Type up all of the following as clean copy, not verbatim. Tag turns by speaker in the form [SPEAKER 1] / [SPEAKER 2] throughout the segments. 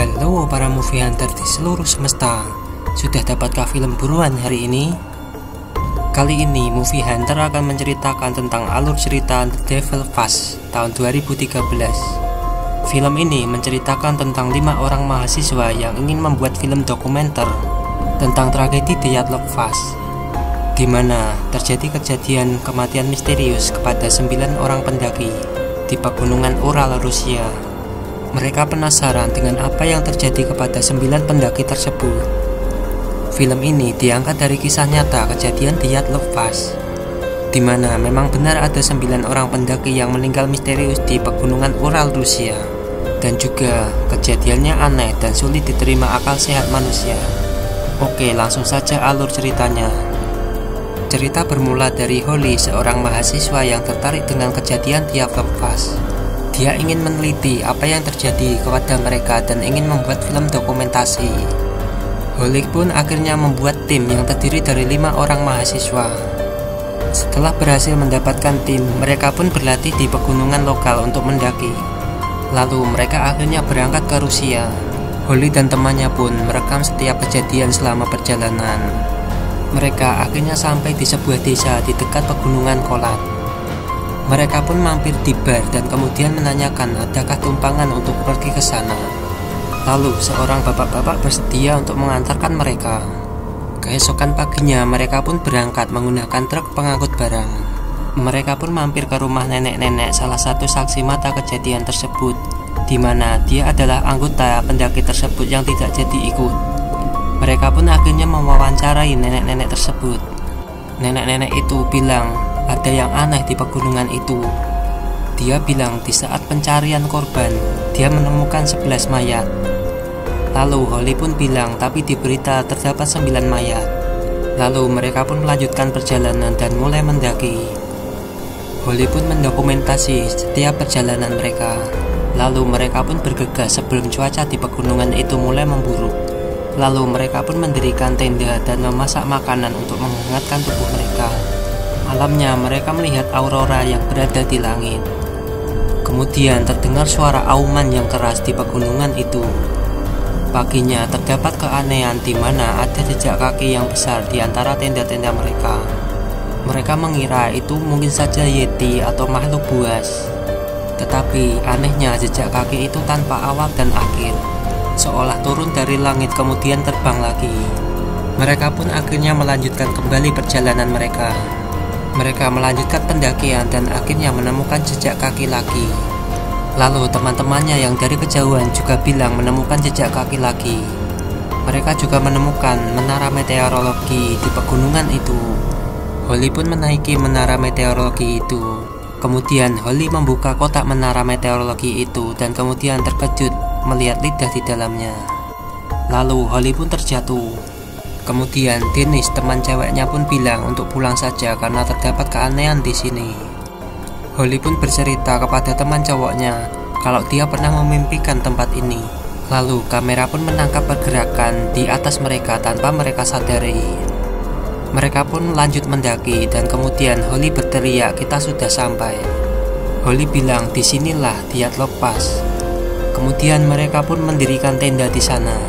[SPEAKER 1] Halo para movie hunter di seluruh semesta. Sudah dapatkah film buruan hari ini? Kali ini Movie Hunter akan menceritakan tentang alur cerita The Devil Fast tahun 2013. Film ini menceritakan tentang 5 orang mahasiswa yang ingin membuat film dokumenter tentang tragedi Dyatlov Fast, di mana terjadi kejadian kematian misterius kepada 9 orang pendaki di pegunungan Ural, Rusia. Mereka penasaran dengan apa yang terjadi kepada 9 pendaki tersebut. Film ini diangkat dari kisah nyata kejadian Dyatlov Fast, di mana memang benar ada 9 orang pendaki yang meninggal misterius di pegunungan Ural, Rusia. Dan juga kejadiannya aneh dan sulit diterima akal sehat manusia. Oke, langsung saja alur ceritanya. Cerita bermula dari Holly, seorang mahasiswa yang tertarik dengan kejadian Dyatlov Fast. Dia ingin meneliti apa yang terjadi kepada mereka dan ingin membuat film dokumentasi. Holly pun akhirnya membuat tim yang terdiri dari 5 orang mahasiswa. Setelah berhasil mendapatkan tim, mereka pun berlatih di pegunungan lokal untuk mendaki. Lalu mereka akhirnya berangkat ke Rusia. Holly dan temannya pun merekam setiap kejadian selama perjalanan. Mereka akhirnya sampai di sebuah desa di dekat pegunungan Kolat. Mereka pun mampir di bar dan kemudian menanyakan adakah tumpangan untuk pergi ke sana. Lalu seorang bapak-bapak bersedia untuk mengantarkan mereka. Keesokan paginya mereka pun berangkat menggunakan truk pengangkut barang. Mereka pun mampir ke rumah nenek-nenek salah satu saksi mata kejadian tersebut, di mana dia adalah anggota pendaki tersebut yang tidak jadi ikut. Mereka pun akhirnya mewawancarai nenek-nenek tersebut. Nenek-nenek itu bilang ada yang aneh di pegunungan itu. Dia bilang di saat pencarian korban, dia menemukan 11 mayat. Lalu Holly pun bilang tapi di berita terdapat 9 mayat. Lalu mereka pun melanjutkan perjalanan dan mulai mendaki. Holly pun mendokumentasi setiap perjalanan mereka. Lalu mereka pun bergegas sebelum cuaca di pegunungan itu mulai memburuk. Lalu mereka pun mendirikan tenda dan memasak makanan untuk menghangatkan tubuh mereka. Malamnya mereka melihat aurora yang berada di langit. Kemudian terdengar suara auman yang keras di pegunungan itu. Paginya terdapat keanehan di mana ada jejak kaki yang besar di antara tenda-tenda mereka. Mereka mengira itu mungkin saja Yeti atau makhluk buas. Tetapi anehnya jejak kaki itu tanpa awal dan akhir, seolah turun dari langit kemudian terbang lagi. Mereka pun akhirnya melanjutkan kembali perjalanan mereka. Mereka melanjutkan pendakian dan akhirnya menemukan jejak kaki lagi. Lalu teman-temannya yang dari kejauhan juga bilang menemukan jejak kaki lagi. Mereka juga menemukan menara meteorologi di pegunungan itu. Holly pun menaiki menara meteorologi itu. Kemudian Holly membuka kotak menara meteorologi itu dan kemudian terkejut melihat lidah di dalamnya. Lalu Holly pun terjatuh. Kemudian Dennis, teman ceweknya, pun bilang untuk pulang saja karena terdapat keanehan di sini. Holly pun bercerita kepada teman cowoknya kalau dia pernah memimpikan tempat ini. Lalu kamera pun menangkap pergerakan di atas mereka tanpa mereka sadari. Mereka pun lanjut mendaki dan kemudian Holly berteriak, "Kita sudah sampai." Holly bilang, "Disinilah Dyatlov Fast." Kemudian mereka pun mendirikan tenda di sana.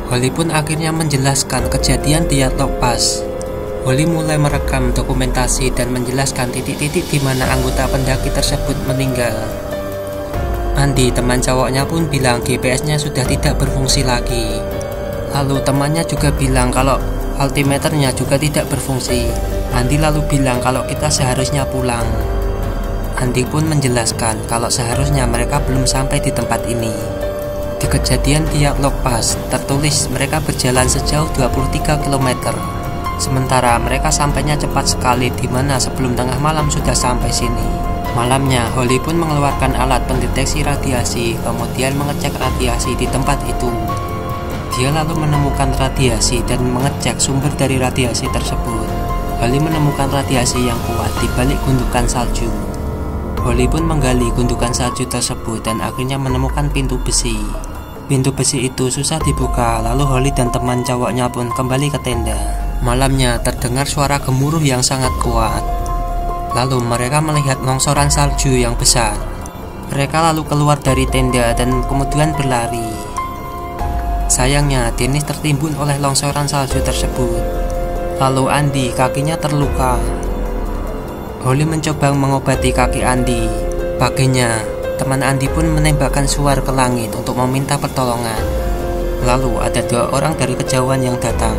[SPEAKER 1] Holly pun akhirnya menjelaskan kejadian Dyatlov Fast. Holly mulai merekam dokumentasi dan menjelaskan titik-titik di mana anggota pendaki tersebut meninggal. Andy, teman cowoknya, pun bilang GPS-nya sudah tidak berfungsi lagi. Lalu temannya juga bilang kalau altimeternya juga tidak berfungsi. Andy lalu bilang kalau kita seharusnya pulang. Andy pun menjelaskan kalau seharusnya mereka belum sampai di tempat ini. Di kejadian Dyatlov Fast tertulis mereka berjalan sejauh 23 km. Sementara mereka sampainya cepat sekali, di mana sebelum tengah malam sudah sampai sini. Malamnya Holly pun mengeluarkan alat pendeteksi radiasi, kemudian mengecek radiasi di tempat itu. Dia lalu menemukan radiasi dan mengecek sumber dari radiasi tersebut. Holly menemukan radiasi yang kuat di balik gundukan salju. Holly pun menggali gundukan salju tersebut dan akhirnya menemukan pintu besi. Pintu besi itu susah dibuka, lalu Holly dan teman cowoknya pun kembali ke tenda. Malamnya terdengar suara gemuruh yang sangat kuat. Lalu mereka melihat longsoran salju yang besar. Mereka lalu keluar dari tenda dan kemudian berlari. Sayangnya, Dennis tertimbun oleh longsoran salju tersebut. Lalu Andy kakinya terluka. Holly mencoba mengobati kaki Andy. Paginya, teman Andy pun menembakkan suar ke langit untuk meminta pertolongan. Lalu ada 2 orang dari kejauhan yang datang.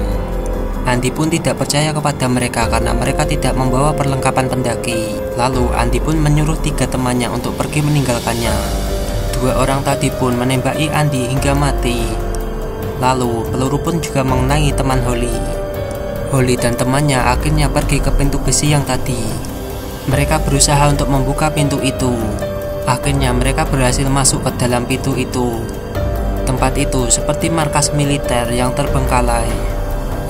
[SPEAKER 1] Andy pun tidak percaya kepada mereka karena mereka tidak membawa perlengkapan pendaki. Lalu Andy pun menyuruh 3 temannya untuk pergi meninggalkannya. 2 orang tadi pun menembaki Andy hingga mati. Lalu peluru pun juga mengenai teman Holly. Holly dan temannya akhirnya pergi ke pintu besi yang tadi. Mereka berusaha untuk membuka pintu itu. Akhirnya mereka berhasil masuk ke dalam pintu itu. Tempat itu seperti markas militer yang terbengkalai.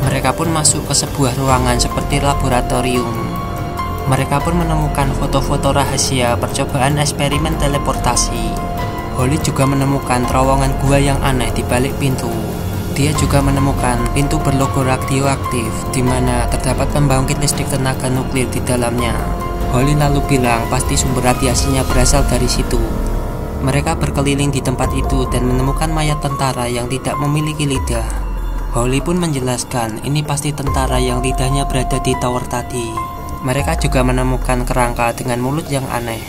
[SPEAKER 1] Mereka pun masuk ke sebuah ruangan seperti laboratorium. Mereka pun menemukan foto-foto rahasia percobaan eksperimen teleportasi. Holly juga menemukan terowongan gua yang aneh di balik pintu. Dia juga menemukan pintu berlogo radioaktif di mana terdapat pembangkit listrik tenaga nuklir di dalamnya. Holly lalu bilang pasti sumber radiasinya berasal dari situ. Mereka berkeliling di tempat itu dan menemukan mayat tentara yang tidak memiliki lidah. Holly pun menjelaskan ini pasti tentara yang lidahnya berada di tower tadi. Mereka juga menemukan kerangka dengan mulut yang aneh.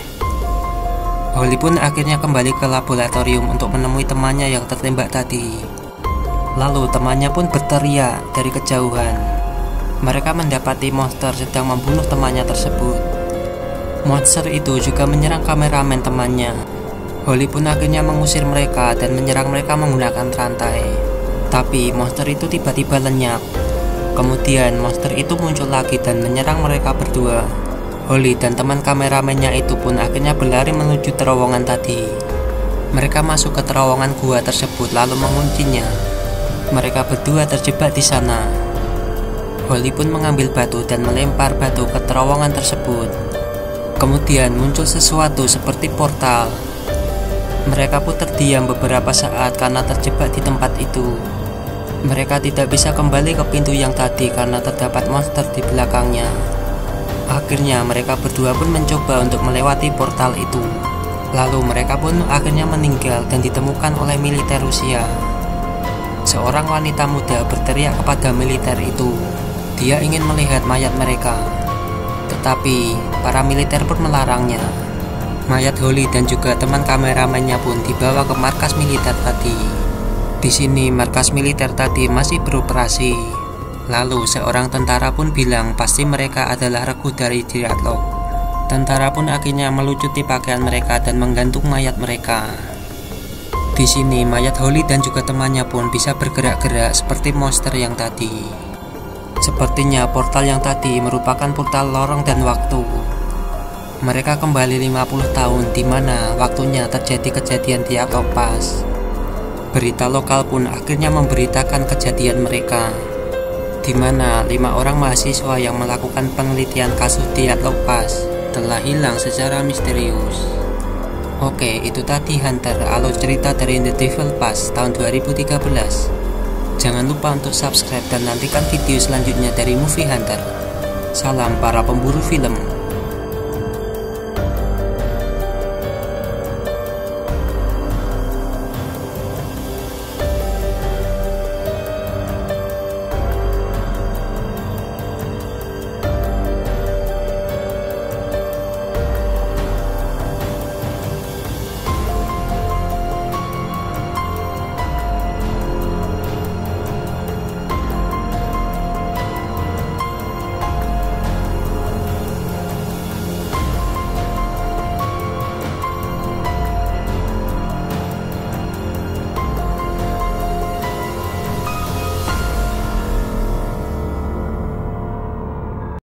[SPEAKER 1] Holly pun akhirnya kembali ke laboratorium untuk menemui temannya yang tertembak tadi. Lalu temannya pun berteriak dari kejauhan. Mereka mendapati monster sedang membunuh temannya tersebut. Monster itu juga menyerang kameramen temannya. Holly pun akhirnya mengusir mereka dan menyerang mereka menggunakan rantai. Tapi monster itu tiba-tiba lenyap. Kemudian monster itu muncul lagi dan menyerang mereka berdua. Holly dan teman kameramennya itu pun akhirnya berlari menuju terowongan tadi. Mereka masuk ke terowongan gua tersebut lalu menguncinya. Mereka berdua terjebak di sana. Holly pun mengambil batu dan melempar batu ke terowongan tersebut. Kemudian muncul sesuatu seperti portal. Mereka pun terdiam beberapa saat karena terjebak di tempat itu. Mereka tidak bisa kembali ke pintu yang tadi karena terdapat monster di belakangnya. Akhirnya mereka berdua pun mencoba untuk melewati portal itu. Lalu mereka pun akhirnya meninggal dan ditemukan oleh militer Rusia. Seorang wanita muda berteriak kepada militer itu. Dia ingin melihat mayat mereka. Tetapi para militer pun melarangnya. Mayat Holly dan juga teman kameramennya pun dibawa ke markas militer tadi. Di sini markas militer tadi masih beroperasi. Lalu seorang tentara pun bilang pasti mereka adalah regu dari Dyatlov. Tentara pun akhirnya melucuti pakaian mereka dan menggantung mayat mereka. Di sini mayat Holly dan juga temannya pun bisa bergerak-gerak seperti monster yang tadi. Sepertinya portal yang tadi merupakan portal lorong dan waktu. Mereka kembali 50 tahun di mana waktunya terjadi kejadian Dyatlov Pass. Berita lokal pun akhirnya memberitakan kejadian mereka, di mana 5 orang mahasiswa yang melakukan penelitian kasus Dyatlov Pass telah hilang secara misterius. Oke, itu tadi Hunter, alur cerita dari The Devil Pass tahun 2013. Jangan lupa untuk subscribe dan nantikan video selanjutnya dari Movie Hunter. Salam para pemburu film.